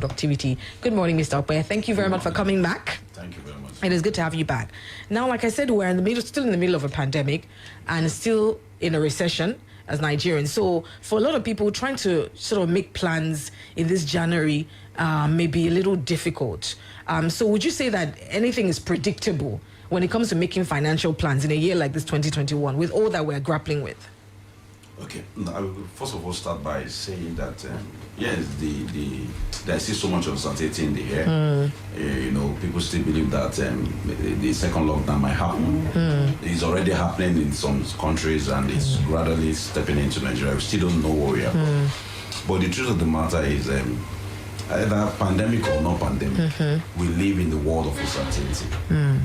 productivity. Good morning, Mr. Ope. Thank you very much for coming back. Thank you very much. It is good to have you back. Now, like I said, we're still in the middle of a pandemic and still in a recession as Nigerians. So for a lot of people, trying to sort of make plans in this January may be a little difficult. So would you say that anything is predictable when it comes to making financial plans in a year like this 2021 with all that we're grappling with? Okay, I will first of all start by saying that yes, there's still so much uncertainty in the air. People still believe that the second lockdown might happen. It's already happening in some countries and it's gradually stepping into Nigeria. We still don't know where we are. But the truth of the matter is, either pandemic or no pandemic, we live in the world of uncertainty.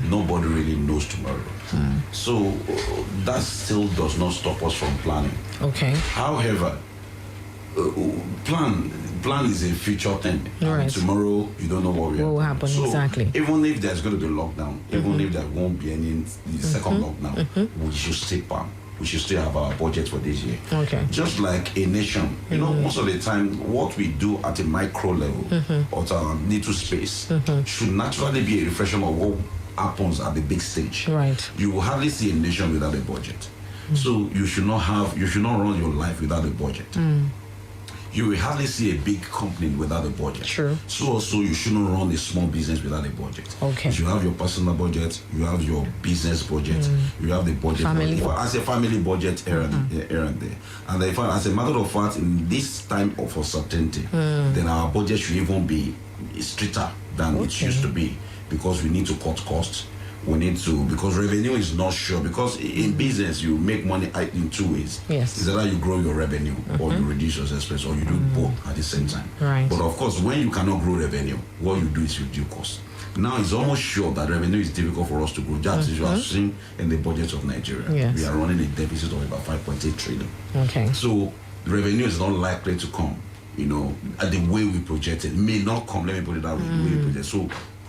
Nobody really knows tomorrow. So that still does not stop us from planning. Okay. However, plan is a future thing. Right. Tomorrow, you don't know what will happen. So exactly. Even if there's going to be lockdown, even if there won't be any second lockdown, we should still plan. We should still have our budget for this year. Okay. Just like a nation, most of the time, what we do at a micro level or at a little space should naturally be a reflection of what happens at the big stage. Right. You will hardly see a nation without a budget. So you should not run your life without a budget. You will hardly see a big company without a budget. True. So also you shouldn't run a small business without a budget. Okay. You have your personal budget, you have your business budget, you have the budget. As a family budget here and there. And as a matter of fact, in this time of uncertainty, then our budget should even be stricter than it used to be, because we need to cut costs. Because revenue is not sure. Because in business, you make money in two ways. Yes. It's either you grow your revenue or you reduce your expense, or you do both at the same time. Right. But of course, when you cannot grow revenue, what you do is you reduce costs. Now it's almost sure that revenue is difficult for us to grow. That is, you have seen in the budget of Nigeria. Yes. We are running a deficit of about 5.8 trillion. Okay. So revenue is not likely to come, at the way we project it. May not come, let me put it that way, the way we project. So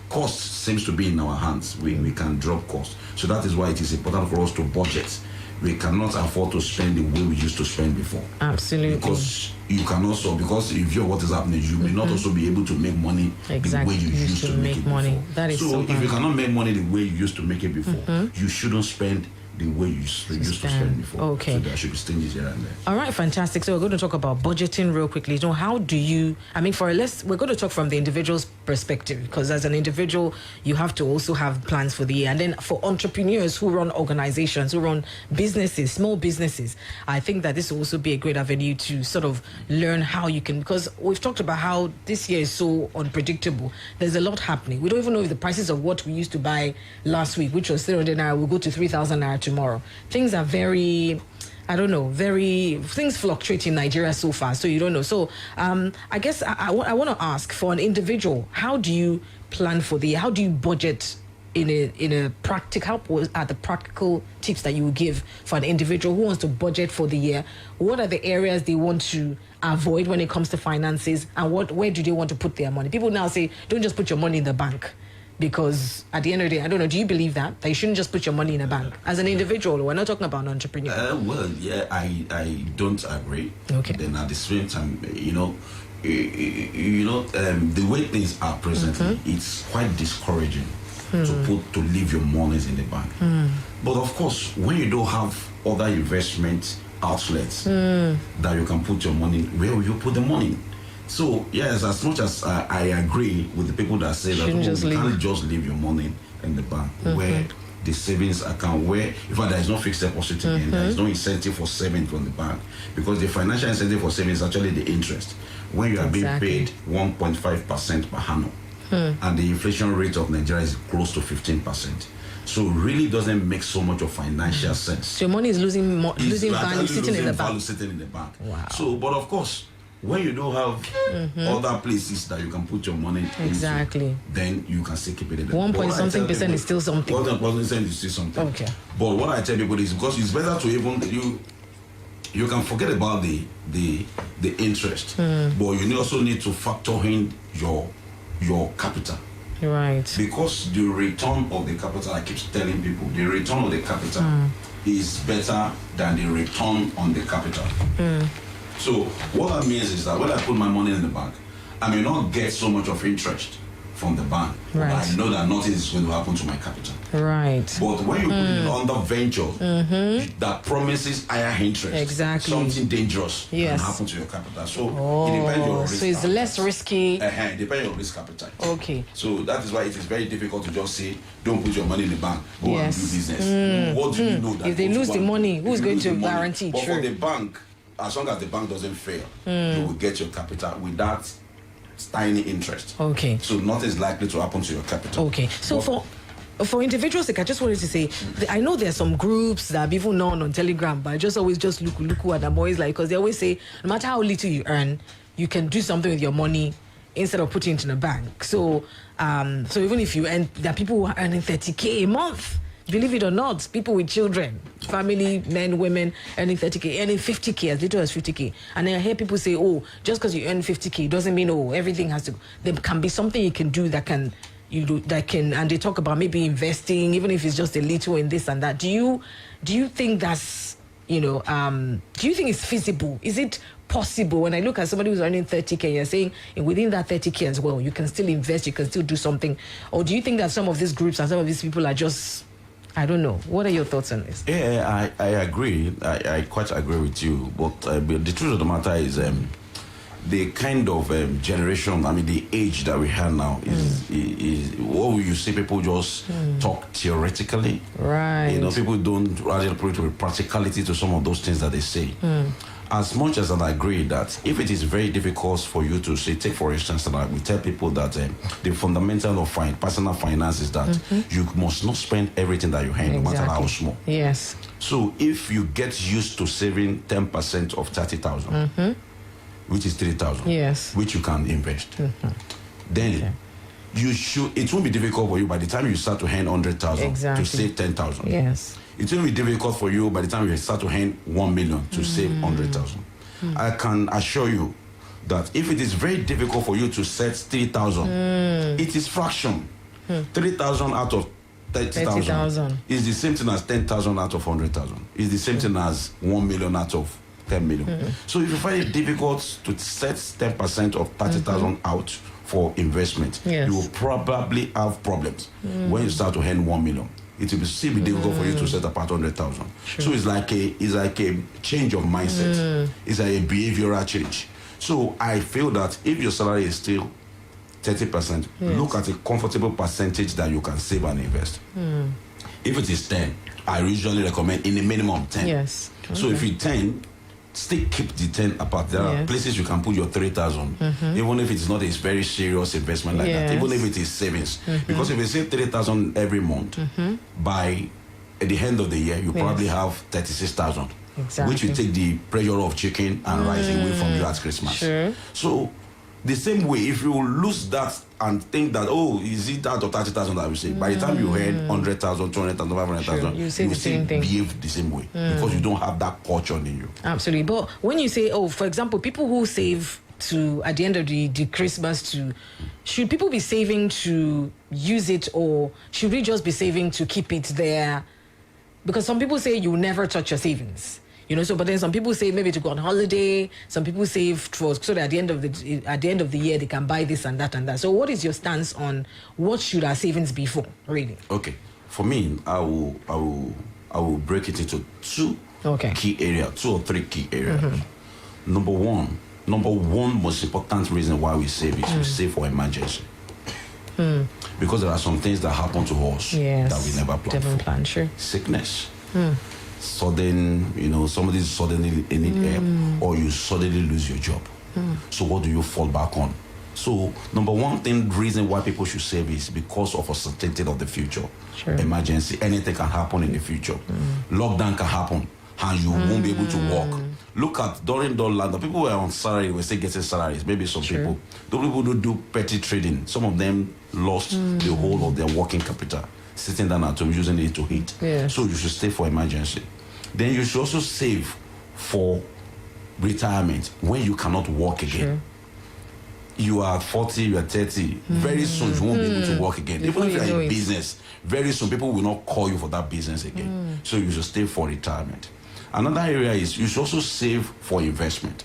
cost seems to be in our hands. We can drop costs. So that is why it is important for us to budget. We cannot afford to spend the way we used to spend before. Absolutely. Because you can also, because if you're what is happening, you may not also be able to make money the way you used to make it money. before. That is so if you cannot make money the way you used to make it before, you shouldn't spend the way you used to spend before. Okay. So there should be stingy here and there. All right, fantastic. So we're going to talk about budgeting real quickly. So how do you, we're going to talk from the individual's perspective, because as an individual, you have to also have plans for the year. And then for entrepreneurs who run organizations, who run businesses, small businesses, I think that this will also be a great avenue to sort of learn how you can, because we've talked about how this year is so unpredictable. There's a lot happening. We don't even know if the prices of what we used to buy last week, which was 300 naira, will go to 3,000 naira tomorrow. Things are things fluctuate in Nigeria so far, so you don't know. So I guess I want to ask, for an individual, how do you plan for the year? How do you budget in a practical, how are the practical tips that you would give for an individual who wants to budget for the year? What are the areas they want to avoid when it comes to finances, and where do they want to put their money? People now say, don't just put your money in the bank. Because at the end of the day, I don't know, do you believe that you shouldn't just put your money in a bank? As an individual, we're not talking about an entrepreneur. I don't agree. Okay. Then at the same time, the way things are presently, it's quite discouraging to leave your monies in the bank. But of course, when you don't have other investment outlets that you can put your money, where will you put the money? So yes, as much as I agree with the people that say that you can't just leave your money in the bank, where the savings account, where in fact there is no fixed deposit in, there is no incentive for saving from the bank, because the financial incentive for saving is actually the interest. When you are being paid 1.5% per annum, and the inflation rate of Nigeria is close to 15%. So it really doesn't make so much of financial sense. So your money is losing value sitting in the bank. Wow. So, but of course, when you don't have other places that you can put your money into, then you can still keep it in the 1.something% is still something. 1% is still something. Okay. But what I tell people is, because it's better to even you can forget about the interest, but you also need to factor in your capital. Right. Because the return of the capital, I keep telling people, the return of the capital is better than the return on the capital. So what that means is that when I put my money in the bank, I may not get so much of interest from the bank, but I know that nothing is going to happen to my capital. Right. But when you put it under venture that promises higher interest, something dangerous can happen to your capital. So it depends on your risk. So it's less risky. It depends on your risk appetite. Okay. So that is why it is very difficult to just say, don't put your money in the bank, go and do business. What do you know that if they lose the money, who's going to guarantee? But for the bank, as long as the bank doesn't fail, you will get your capital with that tiny interest. Okay. So nothing is likely to happen to your capital. Okay. So for individuals, like I just wanted to say, I know there are some groups that are even known on Telegram, but I just always look, and I'm always like, because they always say, no matter how little you earn, you can do something with your money instead of putting it in a bank. So, so even if you earn, there are people who are earning 30K a month. Believe it or not, people with children, family, men, women, earning 30K, earning 50K, as little as 50K. And then I hear people say, oh, just because you earn 50K doesn't mean, oh, everything has to go. There can be something you can do that can, and they talk about maybe investing, even if it's just a little in this and that. Do you think that's, do you think it's feasible? Is it possible? When I look at somebody who's earning 30K, you're saying within that 30K as well, you can still invest, you can still do something. Or do you think that some of these groups and some of these people are just, I don't know. What are your thoughts on this? Yeah, I agree. I quite agree with you. But the truth of the matter is the kind of generation, I mean, the age that we have now is what you see people just talk theoretically. Right. People don't rather put practicality to some of those things that they say. As much as I agree that if it is very difficult for you to say, take for instance, that we tell people that the fundamental of personal finance is that you must not spend everything that you earn, no matter how small. Yes. So if you get used to saving 10% of 30,000, which is 3,000, yes, which you can invest, then you should. It won't be difficult for you by the time you start to earn 100,000 to save 10,000. Yes. It will be difficult for you by the time you start to earn 1 million to save 100,000. I can assure you that if it is very difficult for you to set 3,000, it is fraction. 3,000 out of 30,000 is the same thing as 10,000 out of 100,000. It's the same thing as 1 million out of 10 million. So if you find it difficult to set 10% of 30,000 out for investment, you will probably have problems when you start to earn 1 million. It will still be difficult for you to set apart 100,000. So it's like a change of mindset. It's like a behavioral change. So I feel that if your salary is still 30%, look at a comfortable percentage that you can save and invest. If it is 10, I usually recommend in a minimum 10. Yes. Okay. So if it's 10, still keep the 10 apart. There are places you can put your 3,000, even if it's not a very serious investment like that, even if it is savings. Because if you save 3,000 every month, by at the end of the year, you probably have 36,000, which will take the pressure of chicken and rice away from you at Christmas. Sure. So the same way, if you lose that and think that, oh, is it out of 30,000 that we say, by the time you earn 100,000, 200,000, 500,000, you say the same thing. Behave the same way because you don't have that culture in you. Absolutely. But when you say, oh, for example, people who save to at the end of the Christmas to, should people be saving to use it, or should we just be saving to keep it there? Because some people say you never touch your savings. So but then some people say maybe to go on holiday. Some people save so that at the end of the year they can buy this and that and that. So what is your stance on what should our savings be for, really? Okay, for me, I will break it into two key areas, 2 or 3 key areas. Number one most important reason why we save is we save for emergency. Because there are some things that happen to us that we never plan for. Sure. Sickness. Sudden, somebody suddenly in help, or you suddenly lose your job. So what do you fall back on? So number one reason why people should save is because of uncertainty of the future. Sure. Emergency, anything can happen in the future. Lockdown can happen and you won't be able to walk. Look at during the lockdown, people were on salary, were still getting salaries. Maybe some people, the people who do petty trading, some of them lost the whole of their working capital, sitting down at home using it to eat. So you should save for emergency. Then you should also save for retirement when you cannot work again. You are 40, you are 30. Very soon you won't be able to work again. Even if you are in business, very soon people will not call you for that business again. So you should save for retirement. Another area is you should also save for investment.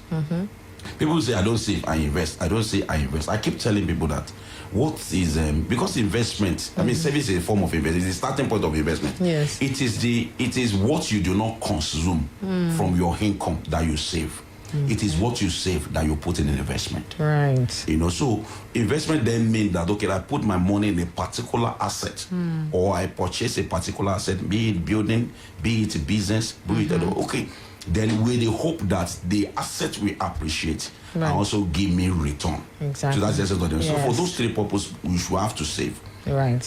People say I don't save, I invest. I don't say I invest. I keep telling people that what is because investment, I mean, savings is a form of investment. It's the starting point of investment. Yes. It is what you do not consume from your income that you save. It is what you save that you put in an investment. Right. So investment then means that, okay, I put my money in a particular asset, or I purchase a particular asset, be it building, be it business, be it, okay. Then with the hope that the asset will appreciate and also give me return. Exactly. So that's the essence of them. Yes. So for those three purposes, we should have to save. Right.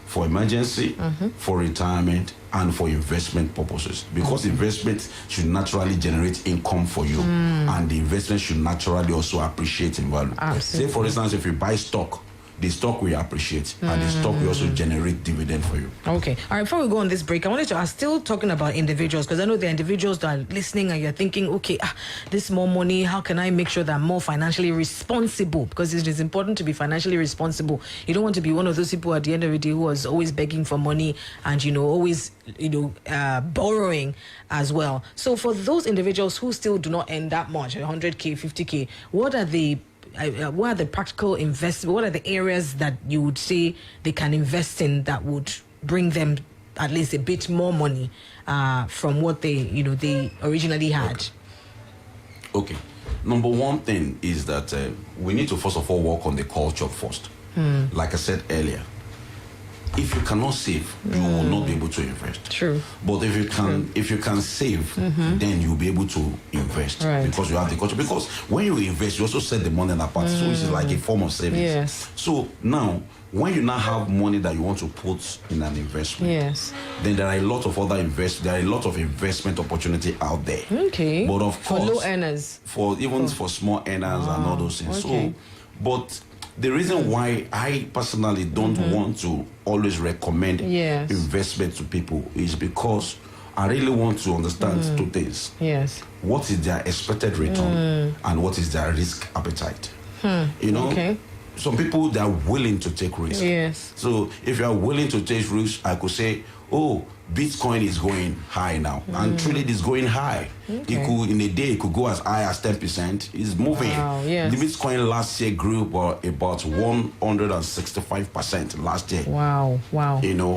For emergency, for retirement, and for investment purposes. Because investment should naturally generate income for you, and the investment should naturally also appreciate in value. Absolutely. Say, for instance, if you buy stock, the stock will appreciate, and the stock will also generate dividend for you. Okay. All right, before we go on this break, I wanted to ask, still talking about individuals, because I know there are individuals that are listening and you're thinking, okay, this more money, how can I make sure that I'm more financially responsible? Because it is important to be financially responsible. You don't want to be one of those people at the end of the day who was always begging for money and, always, borrowing as well. So for those individuals who still do not earn that much, 100K, 50K, what are the practical investments? What are the areas that you would say they can invest in that would bring them at least a bit more money from what they originally had? Okay. Number one thing is that we need to first of all work on the culture first. Like I said earlier, if you cannot save, you will not be able to invest. True. But if you can save, then you'll be able to invest, because you have the culture. Because when you invest, you also set the money in a part, so it's like a form of savings. Yes. So now, when you now have money that you want to put in an investment, then there are a lot of other investment opportunity out there. Okay. But of course, for low earners, for small earners and all those things. Okay. So, but the reason why I personally don't want to always recommend investment to people is because I really want to understand two things. Yes. What is their expected return and what is their risk appetite? Okay. Some people, they are willing to take risk. Yes. So if you are willing to take risk, I could say, Bitcoin is going high now, and truly it is going high. It could, in a day, it could go as high as 10%. It's moving. Wow, yes. The Bitcoin last year grew about 165% last year. Wow.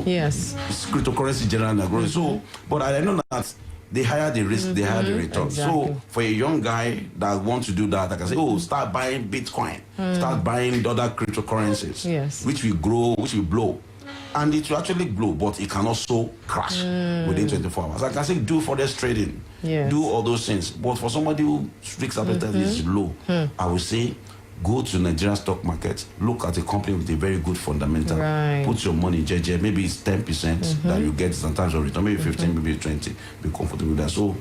Yes. It's cryptocurrency generally growing. So, but I know that the higher the risk, the higher the return. Exactly. So for a young guy that wants to do that, I can say, start buying Bitcoin, start buying other cryptocurrencies, which will grow, which will blow. And it will actually blow, but it can also crash within 24 hours. Like I say, do forex trading, do all those things. But for somebody who risk appetite is low, I would say, go to Nigerian stock market, look at a company with a very good fundamental, put your money in JJ, maybe it's 10% that you get sometimes of return, maybe 15, maybe 20, be comfortable with that. So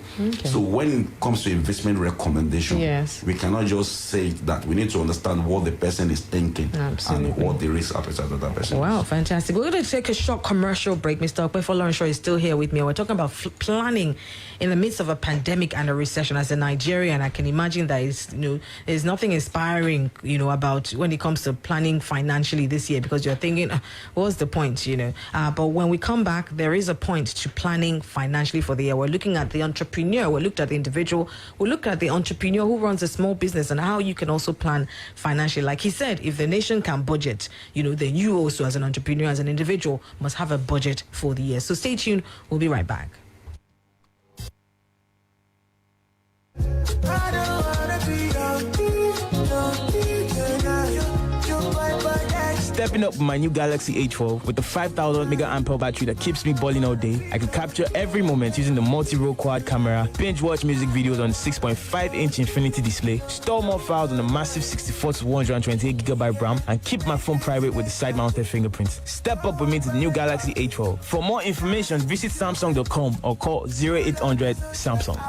when it comes to investment recommendation, we cannot just say that. We need to understand what the person is thinking and what the risk appetite of that person is. Wow, fantastic. We're going to take a short commercial break. Mr. Ope Folorunsho is still here with me. We're talking about planning in the midst of a pandemic and a recession. As a Nigerian, I can imagine that there's nothing inspiring about when it comes to planning financially this year, because you're thinking, what's the point, but when we come back, there is a point to planning financially for the year. We're looking at the entrepreneur, we looked at the individual, we looked at the entrepreneur who runs a small business and how you can also plan financially. Like he said, if the nation can budget, then you also as an entrepreneur, as an individual, must have a budget for the year. So stay tuned, we'll be right back. Stepping up with my new Galaxy A12 with the 5,000 mAh battery that keeps me balling all day. I can capture every moment using the multi-roll quad camera, binge watch music videos on 6.5-inch Infinity display, store more files on a massive 64 to 128GB RAM, and keep my phone private with the side-mounted fingerprint. Step up with me to the new Galaxy A12. For more information, visit Samsung.com or call 0800 Samsung.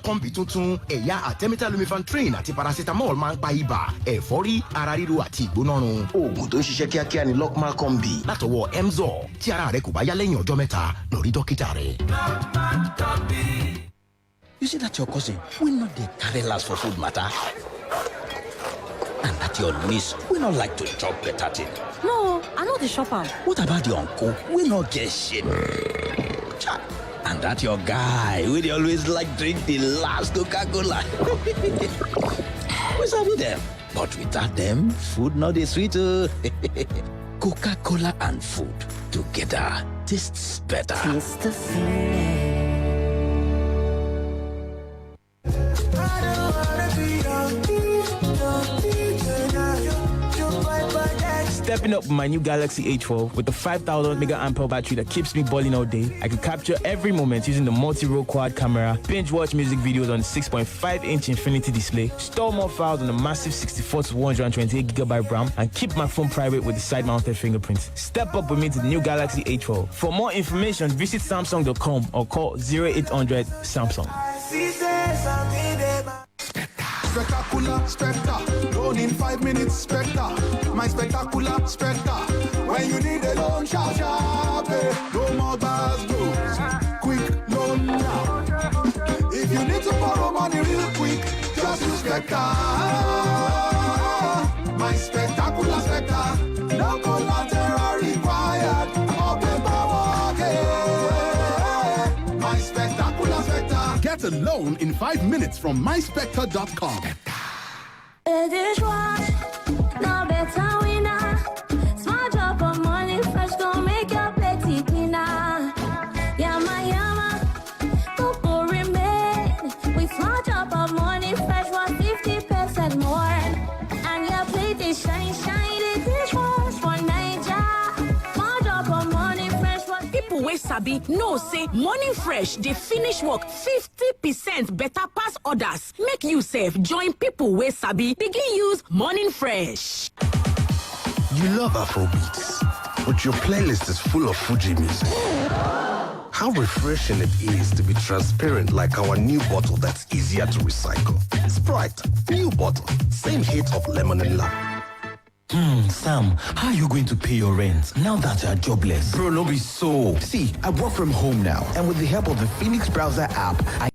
combi tuntun ẹ̀yà Artemether lumefantrine àti paracetamol máa ń pa ibà ẹ̀fọ́rí ara ríro àti ìgbónárun. Oògùn tó ń ṣiṣẹ́ kíákíá ni Lokmal combi látọwọ́ Emzor. Tí ara rẹ kò bá yá lẹ́yìn ọjọ́ mẹ́ta lọ rí dókítà rẹ. You see that your cousin will not dey carry last for food matter, and that your niece will not like to chop better thing. No, I know the shopper. What about your uncle? We not get shit. And that your guy will always like drink the last Coca-Cola. We sabi them, but without them, food not is sweet. Coca-Cola and food together tastes better. Taste the feeling. Stepping up with my new Galaxy A12 with the 5,000 mAh battery that keeps me balling all day. I can capture every moment using the multi-roll quad camera, binge watch music videos on the 6.5-inch Infinity display, store more files on the massive 64 to 128GB RAM, and keep my phone private with the side-mounted fingerprints. Step up with me to the new Galaxy A12. For more information, visit Samsung.com or call 0800 Samsung. Spectacular Spectre, loan in 5 minutes Spectre, my spectacular Spectre. When you need a loan, sharp, sharp, no more bars, blues. Quick loan now. If you need to borrow money real quick, just use Spectre. My spectacular Spectre, no collateral required, or paperwork. My spectacular Spectre. Get a loan in 5 minutes from myspectre.com. No better winner. Small drop of money fresh gon' make your petty cleaner. Yama, don't remain. With small drop of money fresh was 50% more. And your plate is shine, the dishwash for Niger. Small drop of money fresh was people wey sabi know say morning fresh dey finish work 50% better pass others. Make you sef join people wey sabi begin use morning fresh. You love Afrobeats, but your playlist is full of Fuji music. How refreshing it is to be transparent like our new bottle that's easier to recycle. Sprite, new bottle, same hit of lemon and lime. Sam, how are you going to pay your rent now that you are jobless? Bro, no be so. See, I work from home now, and with the help of the Phoenix Browser app, I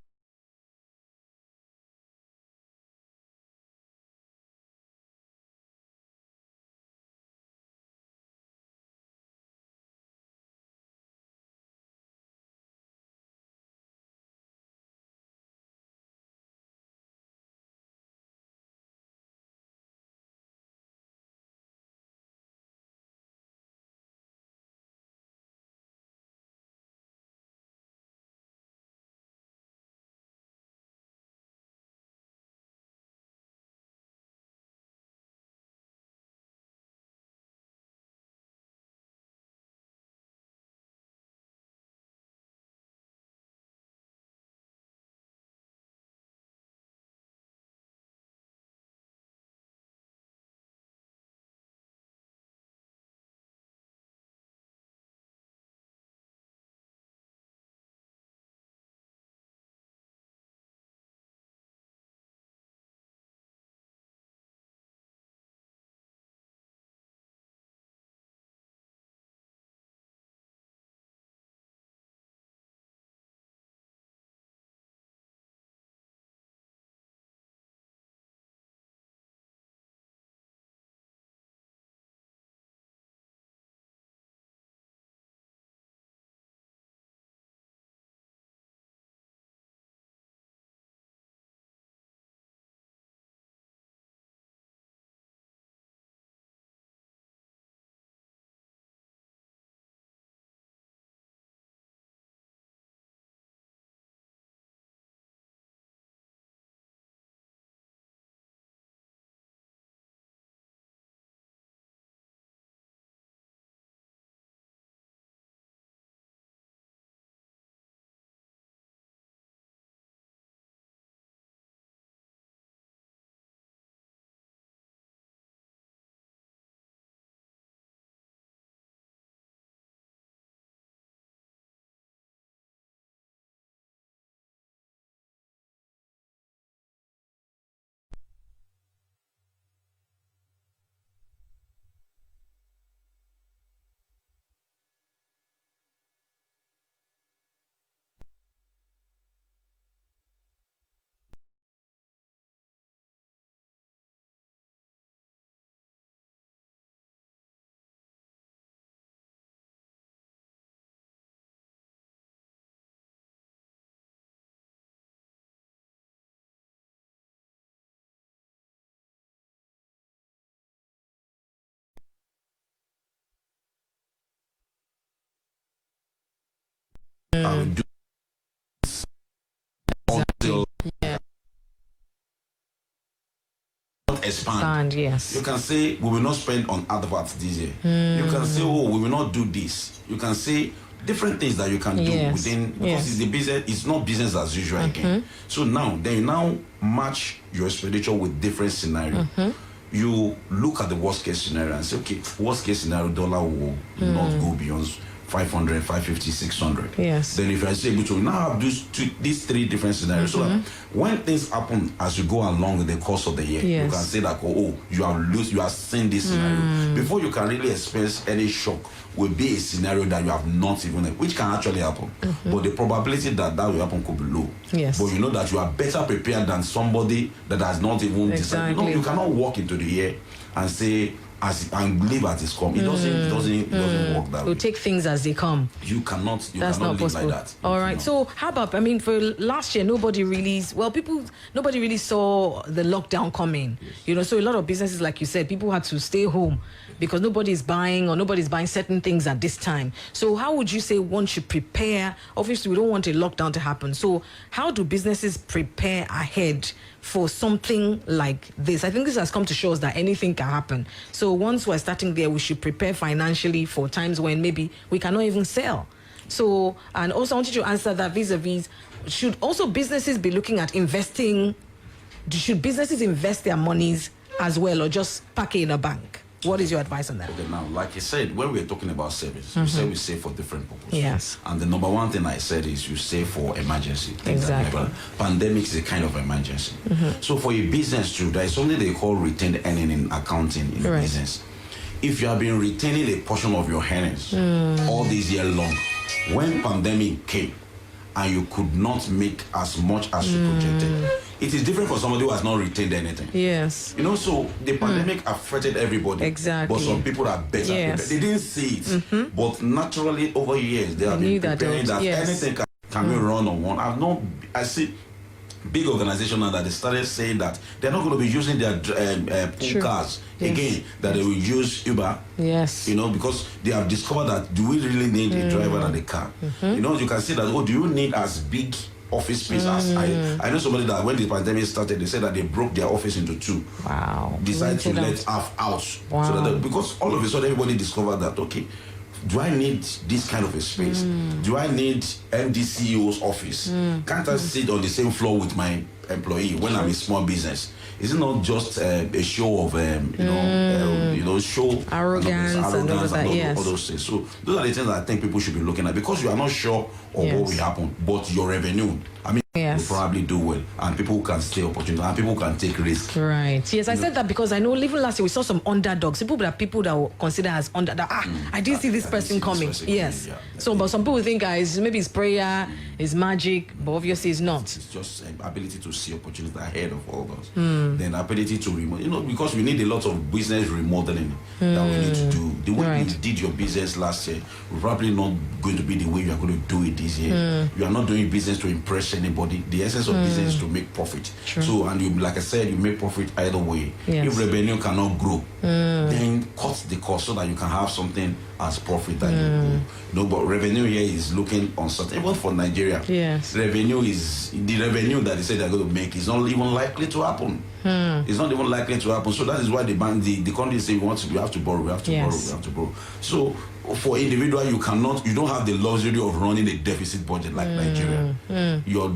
not expand. Yes. You can say we will not spend on adverts this year. You can say, oh, we will not do this. You can say different things that you can do within, because it's the business. It's not business as usual again. So now you now match your expenditure with different scenario. You look at the worst case scenario and say, okay, worst case scenario, dollar will not go beyond 500, 550, 600. Yes. Then if I say able to now have these three different scenarios, so that when things happen as you go along in the course of the year, you can say that, oh, you have seen this scenario. Before you can really experience any shock, will be a scenario that you have not even, which can actually happen. But the probability that will happen could be low. Yes. But you know that you are better prepared than somebody that has not even decided. You cannot walk into the year and say, and live as it's come. It doesn't work that way. We'll take things as they come. You cannot That's not live possible. like that. All right. So how about, I mean, for last year, nobody really saw the lockdown coming. You know, so a lot of businesses, like you said, people had to stay home because nobody's buying certain things at this time. So how would you say one should prepare? Obviously, we don't want a lockdown to happen. So how do businesses prepare ahead for something like this? I think this has come to show us that anything can happen. So once we're starting there, we should prepare financially for times when maybe we cannot even sell. So, and also I wanted to answer that vis-a-vis, should also businesses be looking at investing? Should businesses invest their monies as well, or just pack it in a bank? What is your advice on that? Okay, now, like you said, when we're talking about savings, you say we save for different purposes. Yes. And the number one thing I said is you save for emergency. Exactly. Pandemic is a kind of emergency. So for a business too, there is something they call retained earning in accounting in business. If you have been retaining a portion of your earnings all this year long, when pandemic came and you could not make as much as you projected, it is different for somebody who has not retained anything. Yes. You know, so the pandemic affected everybody. Exactly. But some people are better prepared. They didn't see it. But naturally, over years, they have been preparing that anything can be run on one. I see big organizations now that they started saying that they're not going to be using their pool cars again, that they will use Uber. Yes. You know, because they have discovered that do we really need a driver and a car? You know, you can see that, oh, do you need as big office space as I know somebody that when the pandemic started, they said that they broke their office into two. Wow. Decided to let half out. Wow. So that because all of a sudden everybody discovered that, okay, do I need this kind of a space? Do I need MD CEO's office? Can't I sit on the same floor with my employee when I'm a small business? Is it not just a show of show arrogance and all of that? All those things. So those are the things that I think people should be looking at, because you are not sure of what will happen, but your revenue, I mean, will probably do well, and people can stay opportunity, and people can take risks. Right. Yes, I said that because I know even last year we saw some underdogs, people that will consider as I didn't see this person coming. Yes. So, but some people think maybe it's prayer, it's magic, but obviously it's not. It's just ability to see opportunity ahead of all those. Then ability to remodel, because we need a lot of business remodeling that we need to do. The way you did your business last year, we're probably not going to be the way you are going to do it this year. You are not doing business to impress anybody. The essence of business is to make profit. True. So, and you, like I said, you make profit either way. Yes. If revenue cannot grow, then cut the cost so that you can have something as profit that you know. But revenue here is looking uncertain. Even for Nigeria, revenue is the revenue that they say they're going to make is not even likely to happen. It's not even likely to happen. So that is why the bank, the country say we have to borrow, we have to borrow. So for individual, you don't have the luxury of running a deficit budget like Nigeria. Your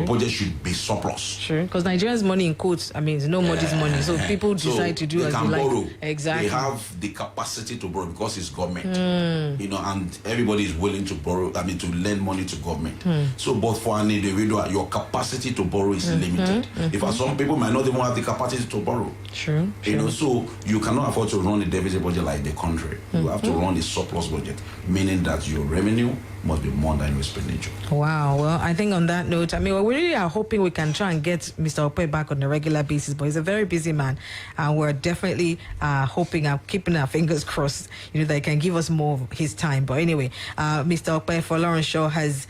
budget should be surplus. Sure, because Nigeria's money in quotes, I mean, it's nobody's money. So people decide to do as they like. Borrow. Exactly. They have the capacity to borrow because it's government. You know, and everybody is willing to borrow. I mean, to lend money to government. So, but for an individual, your capacity to borrow is limited. If some people might not even have the capacity to borrow. True. You know, so you cannot afford to run a deficit budget like the country. You have to run a surplus budget, meaning that your revenue must be more than your expenditure. Wow. Well, I think on that note, I mean, we really are hoping we can try and get Mr. Ope back on a regular basis, but he's a very busy man, and we're definitely hoping and keeping our fingers crossed, that he can give us more of his time. But anyway, Mr. Ope Folorunsho has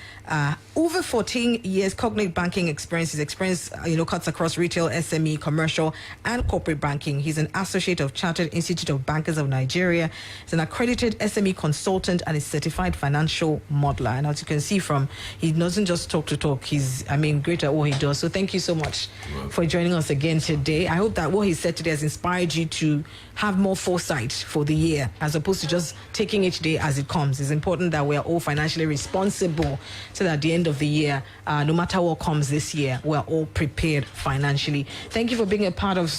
over 14 years cognate banking experience. His experience, cuts across retail, SME, commercial, and corporate banking. He's an associate of Chartered Institute of Bankers of Nigeria. He's an accredited SME consultant and a certified financial modeler. And as you can see he doesn't just talk to talk. He's, great at what he does. So thank you so much for joining us again today. I hope that what he said today has inspired you to have more foresight for the year, as opposed to just taking each day as it comes. It's important that we are all financially responsible, so that at the end of the year, no matter what comes this year, we're all prepared financially. Thank you for being a part of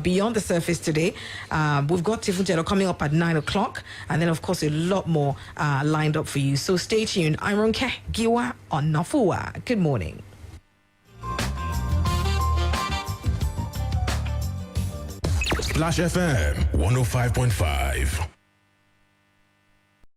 Beyond the Surface today. We've got Tifutero coming up at 9 o'clock, and then of course a lot more lined up for you. So stay tuned. I'm Ronke Giwa Onafuwa. Good morning. Splash FM 105.5.